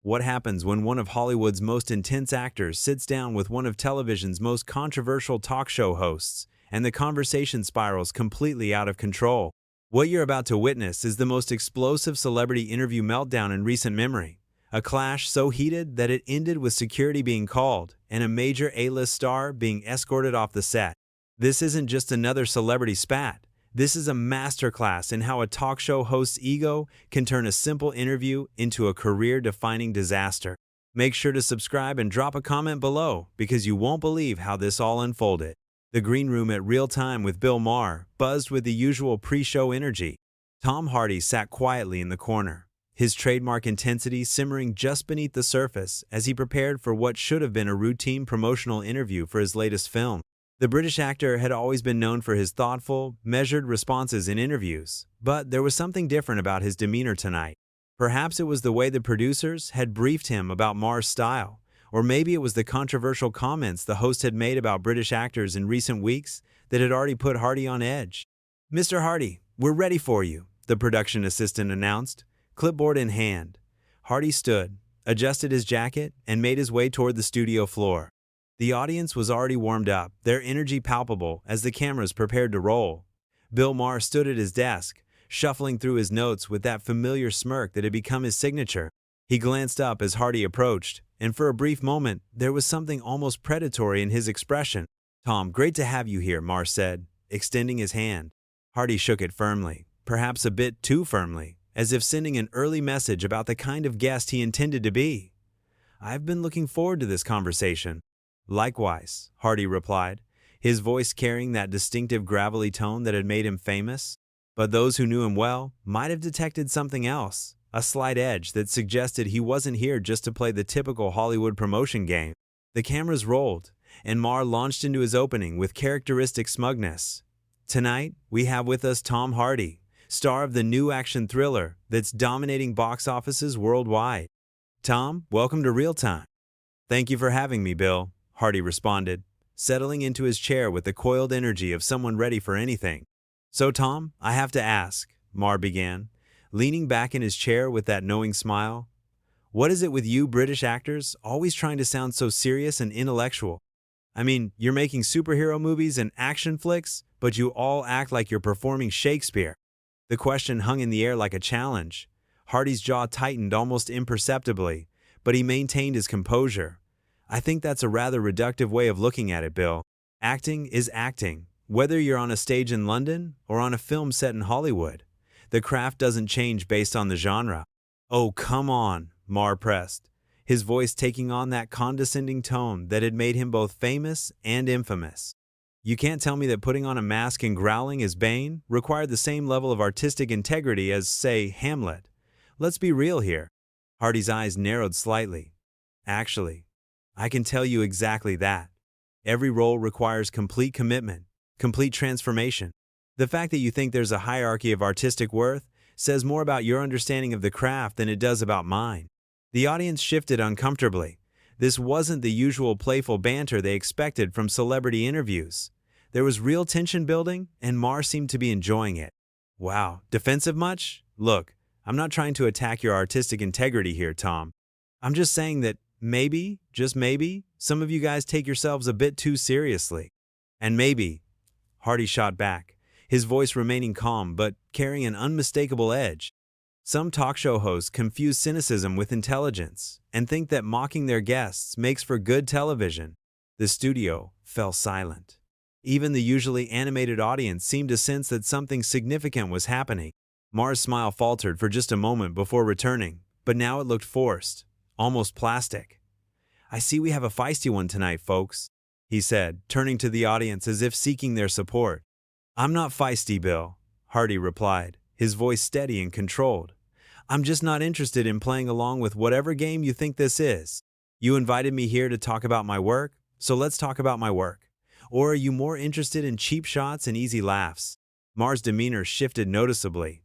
What happens when one of Hollywood's most intense actors sits down with one of television's most controversial talk show hosts, and the conversation spirals completely out of control? What you're about to witness is the most explosive celebrity interview meltdown in recent memory. A clash so heated that it ended with security being called and a major A-list star being escorted off the set. This isn't just another celebrity spat. This is a masterclass in how a talk show host's ego can turn a simple interview into a career-defining disaster. Make sure to subscribe and drop a comment below because you won't believe how this all unfolded. The green room at Real Time with Bill Maher buzzed with the usual pre-show energy. Tom Hardy sat quietly in the corner, his trademark intensity simmering just beneath the surface as he prepared for what should have been a routine promotional interview for his latest film. The British actor had always been known for his thoughtful, measured responses in interviews, but there was something different about his demeanor tonight. Perhaps it was the way the producers had briefed him about Maher's style, or maybe it was the controversial comments the host had made about British actors in recent weeks that had already put Hardy on edge. "Mr. Hardy, we're ready for you," the production assistant announced, clipboard in hand. Hardy stood, adjusted his jacket, and made his way toward the studio floor. The audience was already warmed up, their energy palpable as the cameras prepared to roll. Bill Maher stood at his desk, shuffling through his notes with that familiar smirk that had become his signature. He glanced up as Hardy approached, and for a brief moment, there was something almost predatory in his expression. "Tom, great to have you here," Maher said, extending his hand. Hardy shook it firmly, perhaps a bit too firmly, as if sending an early message about the kind of guest he intended to be. "I've been looking forward to this conversation." "Likewise," Hardy replied, his voice carrying that distinctive gravelly tone that had made him famous. But those who knew him well might have detected something else, a slight edge that suggested he wasn't here just to play the typical Hollywood promotion game. The cameras rolled, and Maher launched into his opening with characteristic smugness. "Tonight, we have with us Tom Hardy, star of the new action thriller that's dominating box offices worldwide. Tom, welcome to Real Time." "Thank you for having me, Bill," Hardy responded, settling into his chair with the coiled energy of someone ready for anything. "So, Tom, I have to ask," Maher began, leaning back in his chair with that knowing smile. "What is it with you British actors always trying to sound so serious and intellectual? I mean, you're making superhero movies and action flicks, but you all act like you're performing Shakespeare." The question hung in the air like a challenge. Hardy's jaw tightened almost imperceptibly, but he maintained his composure. "I think that's a rather reductive way of looking at it, Bill. Acting is acting, whether you're on a stage in London or on a film set in Hollywood. The craft doesn't change based on the genre." "Oh, come on," Maher pressed, his voice taking on that condescending tone that had made him both famous and infamous. "You can't tell me that putting on a mask and growling as Bane required the same level of artistic integrity as, say, Hamlet. Let's be real here." Hardy's eyes narrowed slightly. "Actually, I can tell you exactly that. Every role requires complete commitment, complete transformation. The fact that you think there's a hierarchy of artistic worth says more about your understanding of the craft than it does about mine." The audience shifted uncomfortably. This wasn't the usual playful banter they expected from celebrity interviews. There was real tension building, and Maher seemed to be enjoying it. "Wow, defensive much? Look, I'm not trying to attack your artistic integrity here, Tom. I'm just saying that maybe, just maybe, some of you guys take yourselves a bit too seriously." "And maybe," Hardy shot back, his voice remaining calm but carrying an unmistakable edge. "Some talk show hosts confuse cynicism with intelligence and think that mocking their guests makes for good television." The studio fell silent. Even the usually animated audience seemed to sense that something significant was happening. Maher's smile faltered for just a moment before returning, but now it looked forced, almost plastic. "I see we have a feisty one tonight, folks," he said, turning to the audience as if seeking their support. "I'm not feisty, Bill," Hardy replied, his voice steady and controlled. "I'm just not interested in playing along with whatever game you think this is. You invited me here to talk about my work, so let's talk about my work. Or are you more interested in cheap shots and easy laughs?" Maher's demeanor shifted noticeably.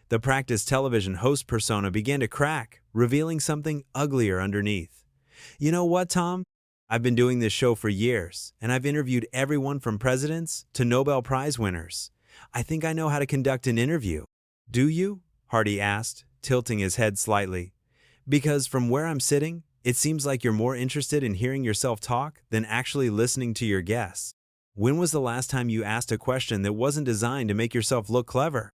The practiced television host persona began to crack, revealing something uglier underneath. "You know what, Tom? I've been doing this show for years, and I've interviewed everyone from presidents to Nobel Prize winners. I think I know how to conduct an interview." "Do you?" Hardy asked, tilting his head slightly. Because from where I'm sitting, it seems like you're more interested in hearing yourself talk than actually listening to your guests. When was the last time you asked a question that wasn't designed to make yourself look clever?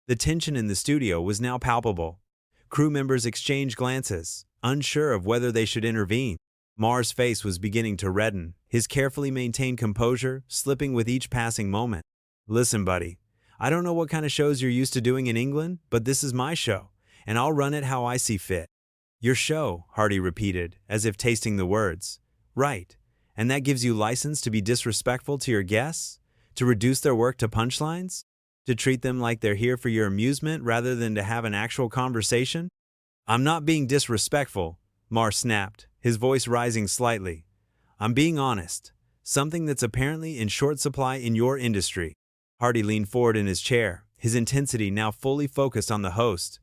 The tension in the studio was now palpable. Crew members exchanged glances, unsure of whether they should intervene. Maher's face was beginning to redden, his carefully maintained composure slipping with each passing moment. Listen, buddy, I don't know what kind of shows you're used to doing in England, but this is my show, and I'll run it how I see fit. Your show, Hardy repeated, as if tasting the words. Right. And that gives you license to be disrespectful to your guests? To reduce their work to punchlines? To treat them like they're here for your amusement rather than to have an actual conversation? I'm not being disrespectful, Maher snapped, his voice rising slightly. I'm being honest, something that's apparently in short supply in your industry. Hardy leaned forward in his chair, his intensity now fully focused on the host.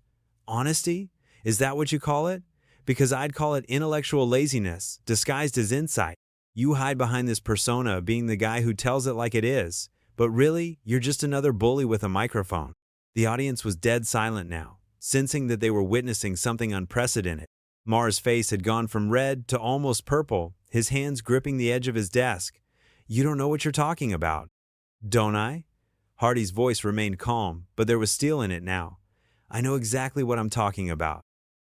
Honesty? Is that what you call it? Because I'd call it intellectual laziness, disguised as insight. You hide behind this persona of being the guy who tells it like it is, but really, you're just another bully with a microphone. The audience was dead silent now, sensing that they were witnessing something unprecedented. Maher's face had gone from red to almost purple, his hands gripping the edge of his desk. You don't know what you're talking about. Don't I? Hardy's voice remained calm, but there was steel in it now. I know exactly what I'm talking about.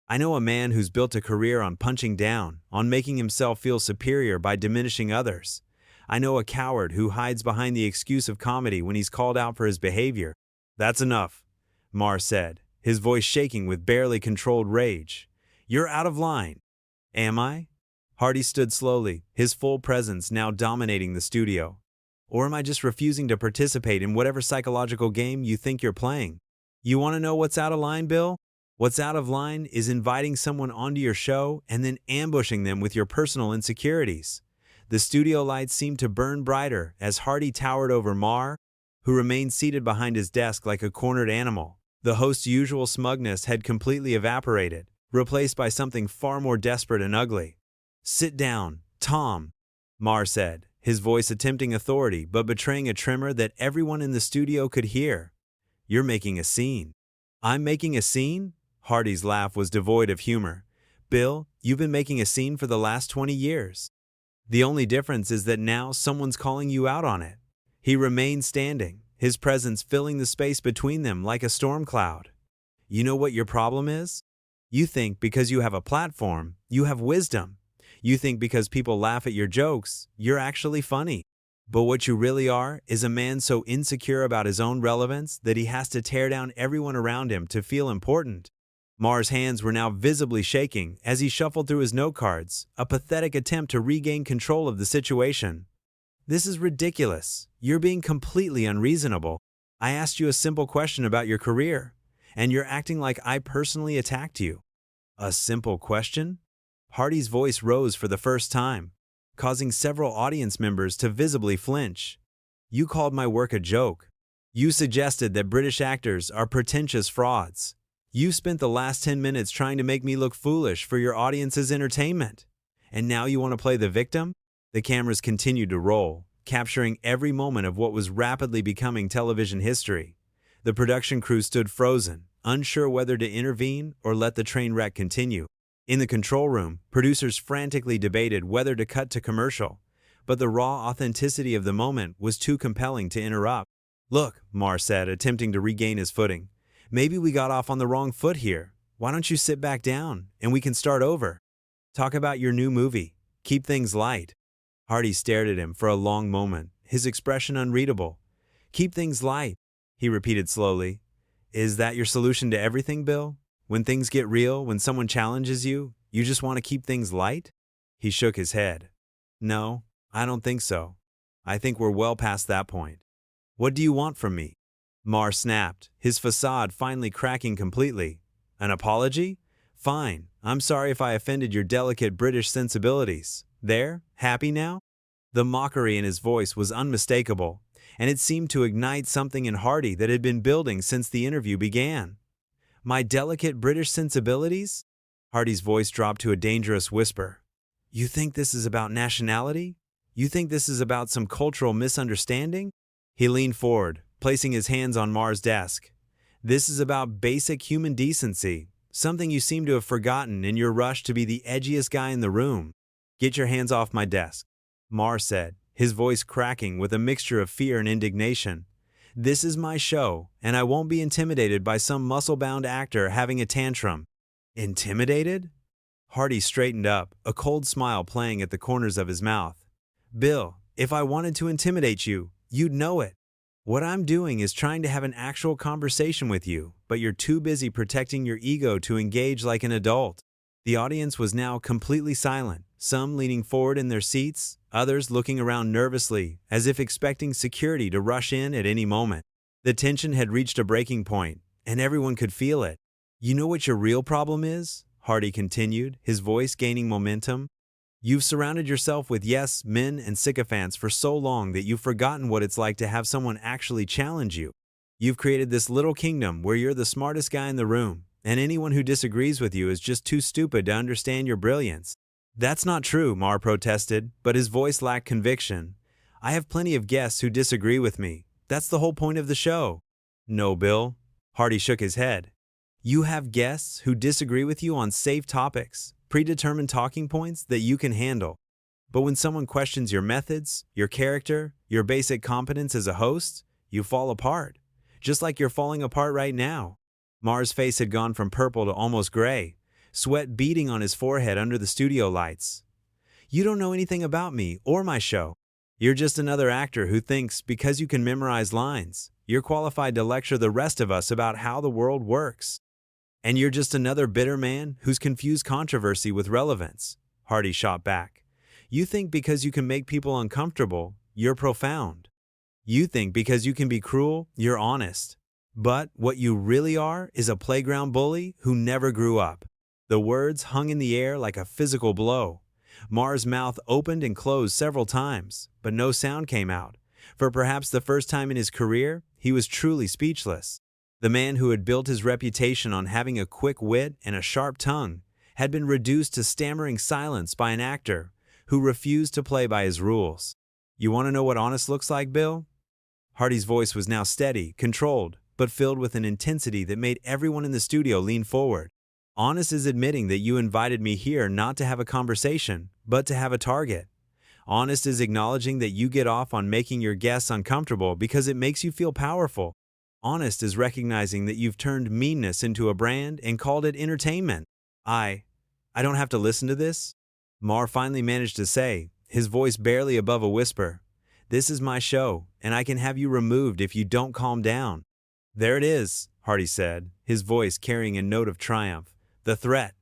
I know a man who's built a career on punching down, on making himself feel superior by diminishing others. I know a coward who hides behind the excuse of comedy when he's called out for his behavior. That's enough, Maher said, his voice shaking with barely controlled rage. You're out of line. Am I? Hardy stood slowly, his full presence now dominating the studio. Or am I just refusing to participate in whatever psychological game you think you're playing? You want to know what's out of line, Bill? What's out of line is inviting someone onto your show and then ambushing them with your personal insecurities. The studio lights seemed to burn brighter as Hardy towered over Maher, who remained seated behind his desk like a cornered animal. The host's usual smugness had completely evaporated, replaced by something far more desperate and ugly. Sit down, Tom, Maher said, his voice attempting authority but betraying a tremor that everyone in the studio could hear. You're making a scene. I'm making a scene? Hardy's laugh was devoid of humor. Bill, you've been making a scene for the last 20 years. The only difference is that now someone's calling you out on it. He remained standing, his presence filling the space between them like a storm cloud. You know what your problem is? You think because you have a platform, you have wisdom. You think because people laugh at your jokes, you're actually funny. But what you really are is a man so insecure about his own relevance that he has to tear down everyone around him to feel important. Maher's hands were now visibly shaking as he shuffled through his note cards, a pathetic attempt to regain control of the situation. This is ridiculous. You're being completely unreasonable. I asked you a simple question about your career, and you're acting like I personally attacked you. A simple question? Hardy's voice rose for the first time, causing several audience members to visibly flinch. You called my work a joke. You suggested that British actors are pretentious frauds. You spent the last 10 minutes trying to make me look foolish for your audience's entertainment. And now you want to play the victim? The cameras continued to roll, capturing every moment of what was rapidly becoming television history. The production crew stood frozen, unsure whether to intervene or let the train wreck continue. In the control room, producers frantically debated whether to cut to commercial, but the raw authenticity of the moment was too compelling to interrupt. Look, Maher said, attempting to regain his footing. Maybe we got off on the wrong foot here. Why don't you sit back down, and we can start over? Talk about your new movie. Keep things light. Hardy stared at him for a long moment, his expression unreadable. Keep things light, he repeated slowly. Is that your solution to everything, Bill? When things get real, when someone challenges you, you just want to keep things light? He shook his head. No, I don't think so. I think we're well past that point. What do you want from me? Maher snapped, his facade finally cracking completely. An apology? Fine, I'm sorry if I offended your delicate British sensibilities. There, happy now? The mockery in his voice was unmistakable, and it seemed to ignite something in Hardy that had been building since the interview began. My delicate British sensibilities? Hardy's voice dropped to a dangerous whisper. You think this is about nationality? You think this is about some cultural misunderstanding? He leaned forward, placing his hands on Maher's desk. This is about basic human decency, something you seem to have forgotten in your rush to be the edgiest guy in the room. Get your hands off my desk, Maher said, his voice cracking with a mixture of fear and indignation. This is my show, and I won't be intimidated by some muscle-bound actor having a tantrum. Intimidated? Hardy straightened up, a cold smile playing at the corners of his mouth. Bill, if I wanted to intimidate you, you'd know it. What I'm doing is trying to have an actual conversation with you, but you're too busy protecting your ego to engage like an adult. The audience was now completely silent, some leaning forward in their seats, others looking around nervously, as if expecting security to rush in at any moment. The tension had reached a breaking point, and everyone could feel it. You know what your real problem is? Hardy continued, his voice gaining momentum. You've surrounded yourself with yes men and sycophants for so long that you've forgotten what it's like to have someone actually challenge you. You've created this little kingdom where you're the smartest guy in the room, and anyone who disagrees with you is just too stupid to understand your brilliance. That's not true, Maher protested, but his voice lacked conviction. I have plenty of guests who disagree with me. That's the whole point of the show. No, Bill. Hardy shook his head. You have guests who disagree with you on safe topics, predetermined talking points that you can handle. But when someone questions your methods, your character, your basic competence as a host, you fall apart. Just like you're falling apart right now. Maher's face had gone from purple to almost gray, sweat beading on his forehead under the studio lights. You don't know anything about me or my show. You're just another actor who thinks because you can memorize lines, you're qualified to lecture the rest of us about how the world works. And you're just another bitter man who's confused controversy with relevance, Hardy shot back. You think because you can make people uncomfortable, you're profound. You think because you can be cruel, you're honest. But what you really are is a playground bully who never grew up. The words hung in the air like a physical blow. Maher's mouth opened and closed several times, but no sound came out. For perhaps the first time in his career, he was truly speechless. The man who had built his reputation on having a quick wit and a sharp tongue had been reduced to stammering silence by an actor who refused to play by his rules. You want to know what honest looks like, Bill? Hardy's voice was now steady, controlled, but filled with an intensity that made everyone in the studio lean forward. Honest is admitting that you invited me here not to have a conversation, but to have a target. Honest is acknowledging that you get off on making your guests uncomfortable because it makes you feel powerful. Honest is recognizing that you've turned meanness into a brand and called it entertainment. I don't have to listen to this? Maher finally managed to say, his voice barely above a whisper. This is my show, and I can have you removed if you don't calm down. There it is, Hardy said, his voice carrying a note of triumph. The threat.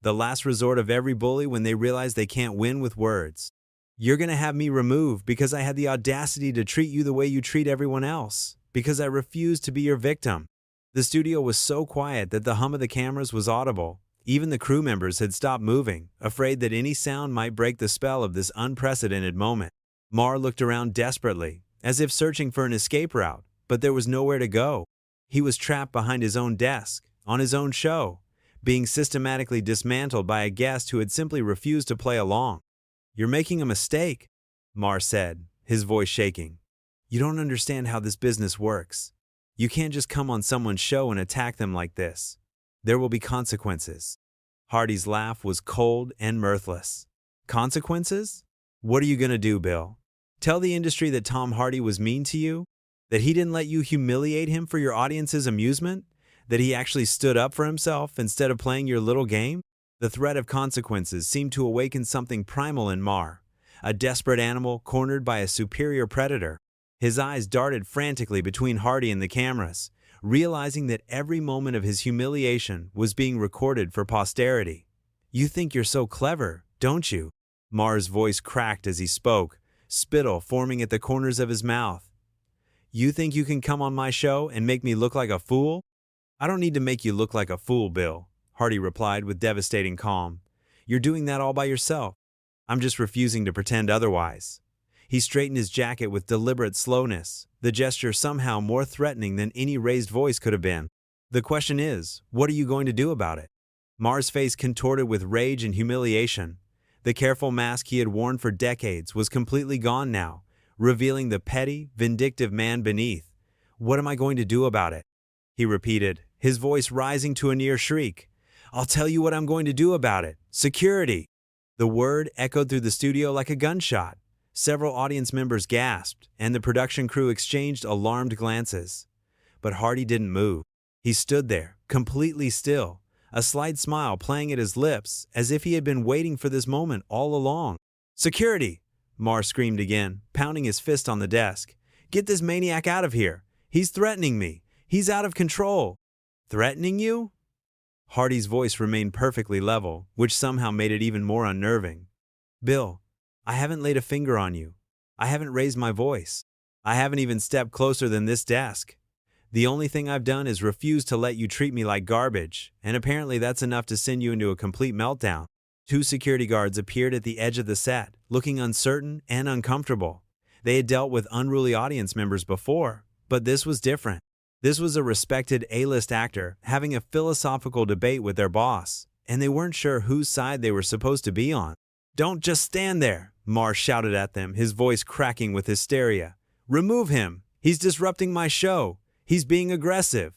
The last resort of every bully when they realize they can't win with words. You're going to have me removed because I had the audacity to treat you the way you treat everyone else, because I refused to be your victim. The studio was so quiet that the hum of the cameras was audible. Even the crew members had stopped moving, afraid that any sound might break the spell of this unprecedented moment. Maher looked around desperately, as if searching for an escape route, but there was nowhere to go. He was trapped behind his own desk, on his own show, being systematically dismantled by a guest who had simply refused to play along. You're making a mistake, Maher said, his voice shaking. You don't understand how this business works. You can't just come on someone's show and attack them like this. There will be consequences. Hardy's laugh was cold and mirthless. Consequences? What are you going to do, Bill? Tell the industry that Tom Hardy was mean to you? That he didn't let you humiliate him for your audience's amusement? That he actually stood up for himself instead of playing your little game? The threat of consequences seemed to awaken something primal in Maher, a desperate animal cornered by a superior predator. His eyes darted frantically between Hardy and the cameras, realizing that every moment of his humiliation was being recorded for posterity. You think you're so clever, don't you? Maher's voice cracked as he spoke, spittle forming at the corners of his mouth. You think you can come on my show and make me look like a fool? I don't need to make you look like a fool, Bill, Hardy replied with devastating calm. You're doing that all by yourself. I'm just refusing to pretend otherwise. He straightened his jacket with deliberate slowness, the gesture somehow more threatening than any raised voice could have been. The question is, what are you going to do about it? Maher's face contorted with rage and humiliation. The careful mask he had worn for decades was completely gone now, revealing the petty, vindictive man beneath. What am I going to do about it? He repeated, his voice rising to a near shriek. I'll tell you what I'm going to do about it. Security! The word echoed through the studio like a gunshot. Several audience members gasped, and the production crew exchanged alarmed glances. But Hardy didn't move. He stood there, completely still, a slight smile playing at his lips, as if he had been waiting for this moment all along. Security! Maher screamed again, pounding his fist on the desk. Get this maniac out of here! He's threatening me! He's out of control! Threatening you? Hardy's voice remained perfectly level, which somehow made it even more unnerving. Bill, I haven't laid a finger on you. I haven't raised my voice. I haven't even stepped closer than this desk. The only thing I've done is refuse to let you treat me like garbage, and apparently that's enough to send you into a complete meltdown. Two security guards appeared at the edge of the set, looking uncertain and uncomfortable. They had dealt with unruly audience members before, but this was different. This was a respected A-list actor having a philosophical debate with their boss, and they weren't sure whose side they were supposed to be on. Don't just stand there, Maher shouted at them, his voice cracking with hysteria. Remove him! He's disrupting my show! He's being aggressive!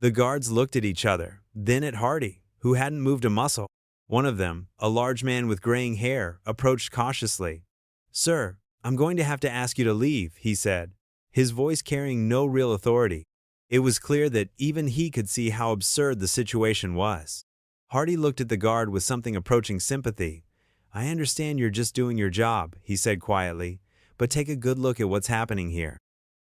The guards looked at each other, then at Hardy, who hadn't moved a muscle. One of them, a large man with graying hair, approached cautiously. Sir, I'm going to have to ask you to leave, he said, his voice carrying no real authority. It was clear that even he could see how absurd the situation was. Hardy looked at the guard with something approaching sympathy. I understand you're just doing your job, he said quietly, but take a good look at what's happening here.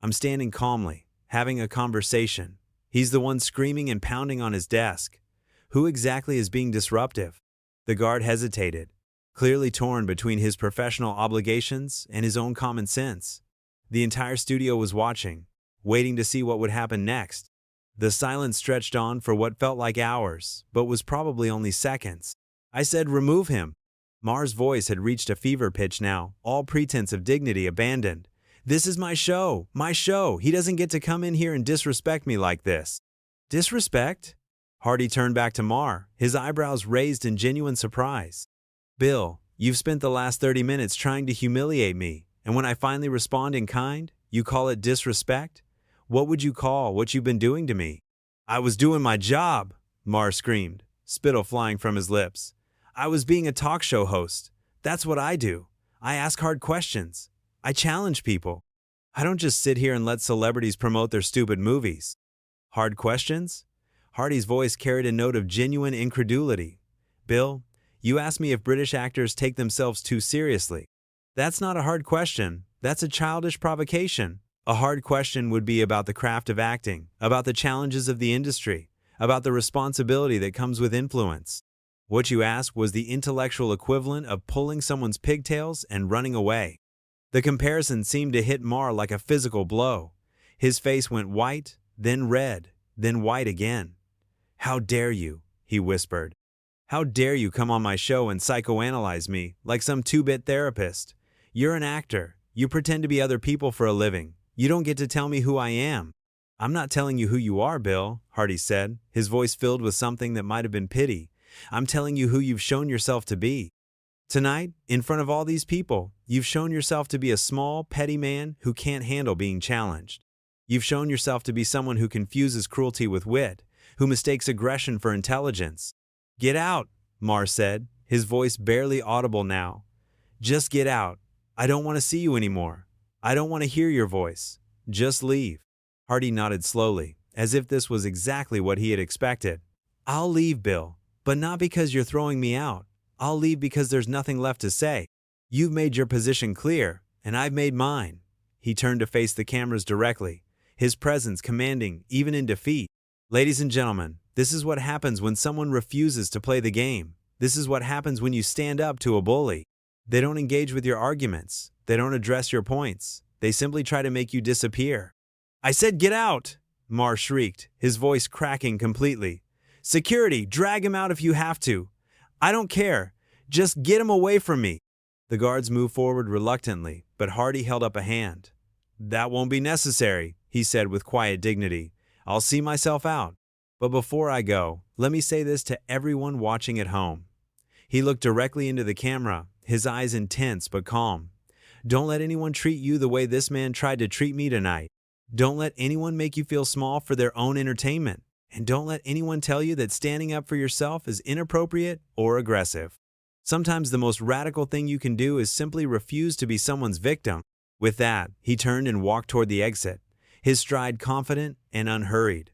I'm standing calmly, having a conversation. He's the one screaming and pounding on his desk. Who exactly is being disruptive? The guard hesitated, clearly torn between his professional obligations and his own common sense. The entire studio was watching, waiting to see what would happen next. The silence stretched on for what felt like hours, but was probably only seconds. I said, remove him. Maher's voice had reached a fever pitch now, all pretense of dignity abandoned. This is my show, my show. He doesn't get to come in here and disrespect me like this. Disrespect? Hardy turned back to Maher, his eyebrows raised in genuine surprise. Bill, you've spent the last 30 minutes trying to humiliate me, and when I finally respond in kind, you call it disrespect? What would you call what you've been doing to me? I was doing my job, Maher screamed, spittle flying from his lips. I was being a talk show host. That's what I do. I ask hard questions. I challenge people. I don't just sit here and let celebrities promote their stupid movies. Hard questions? Hardy's voice carried a note of genuine incredulity. Bill, you asked me if British actors take themselves too seriously. That's not a hard question. That's a childish provocation. A hard question would be about the craft of acting, about the challenges of the industry, about the responsibility that comes with influence. What you asked was the intellectual equivalent of pulling someone's pigtails and running away. The comparison seemed to hit Maher like a physical blow. His face went white, then red, then white again. How dare you, he whispered. How dare you come on my show and psychoanalyze me like some two-bit therapist? You're an actor. You pretend to be other people for a living. You don't get to tell me who I am. I'm not telling you who you are, Bill, Hardy said, his voice filled with something that might have been pity. I'm telling you who you've shown yourself to be. Tonight, in front of all these people, you've shown yourself to be a small, petty man who can't handle being challenged. You've shown yourself to be someone who confuses cruelty with wit, who mistakes aggression for intelligence. Get out, Maher said, his voice barely audible now. Just get out. I don't want to see you anymore. I don't want to hear your voice. Just leave. Hardy nodded slowly, as if this was exactly what he had expected. I'll leave, Bill, but not because you're throwing me out. I'll leave because there's nothing left to say. You've made your position clear, and I've made mine. He turned to face the cameras directly, his presence commanding even in defeat. Ladies and gentlemen, this is what happens when someone refuses to play the game. This is what happens when you stand up to a bully. They don't engage with your arguments. They don't address your points. They simply try to make you disappear. I said get out! Maher shrieked, his voice cracking completely. Security, drag him out if you have to. I don't care. Just get him away from me. The guards moved forward reluctantly, but Hardy held up a hand. That won't be necessary, he said with quiet dignity. I'll see myself out. But before I go, let me say this to everyone watching at home. He looked directly into the camera, his eyes intense but calm. Don't let anyone treat you the way this man tried to treat me tonight. Don't let anyone make you feel small for their own entertainment. And don't let anyone tell you that standing up for yourself is inappropriate or aggressive. Sometimes the most radical thing you can do is simply refuse to be someone's victim. With that, he turned and walked toward the exit, his stride confident and unhurried.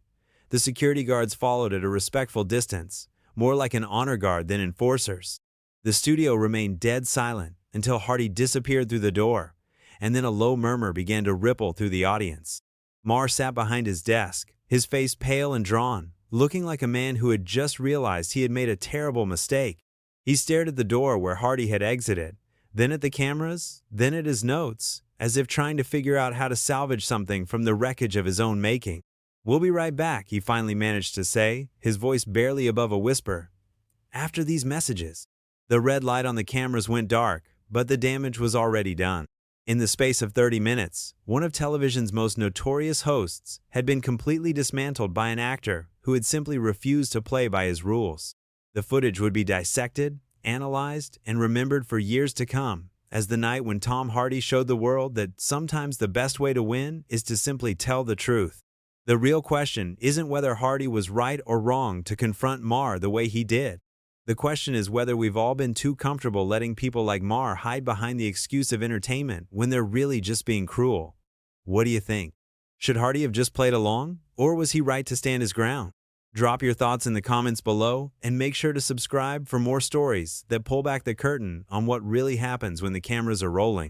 The security guards followed at a respectful distance, more like an honor guard than enforcers. The studio remained dead silent until Hardy disappeared through the door, and then a low murmur began to ripple through the audience. Maher sat behind his desk, his face pale and drawn, looking like a man who had just realized he had made a terrible mistake. He stared at the door where Hardy had exited, then at the cameras, then at his notes, as if trying to figure out how to salvage something from the wreckage of his own making. "We'll be right back," he finally managed to say, his voice barely above a whisper. "After these messages." The red light on the cameras went dark, but the damage was already done. In the space of 30 minutes, one of television's most notorious hosts had been completely dismantled by an actor who had simply refused to play by his rules. The footage would be dissected, analyzed, and remembered for years to come, as the night when Tom Hardy showed the world that sometimes the best way to win is to simply tell the truth. The real question isn't whether Hardy was right or wrong to confront Maher the way he did. The question is whether we've all been too comfortable letting people like Maher hide behind the excuse of entertainment when they're really just being cruel. What do you think? Should Hardy have just played along, or was he right to stand his ground? Drop your thoughts in the comments below, and make sure to subscribe for more stories that pull back the curtain on what really happens when the cameras are rolling.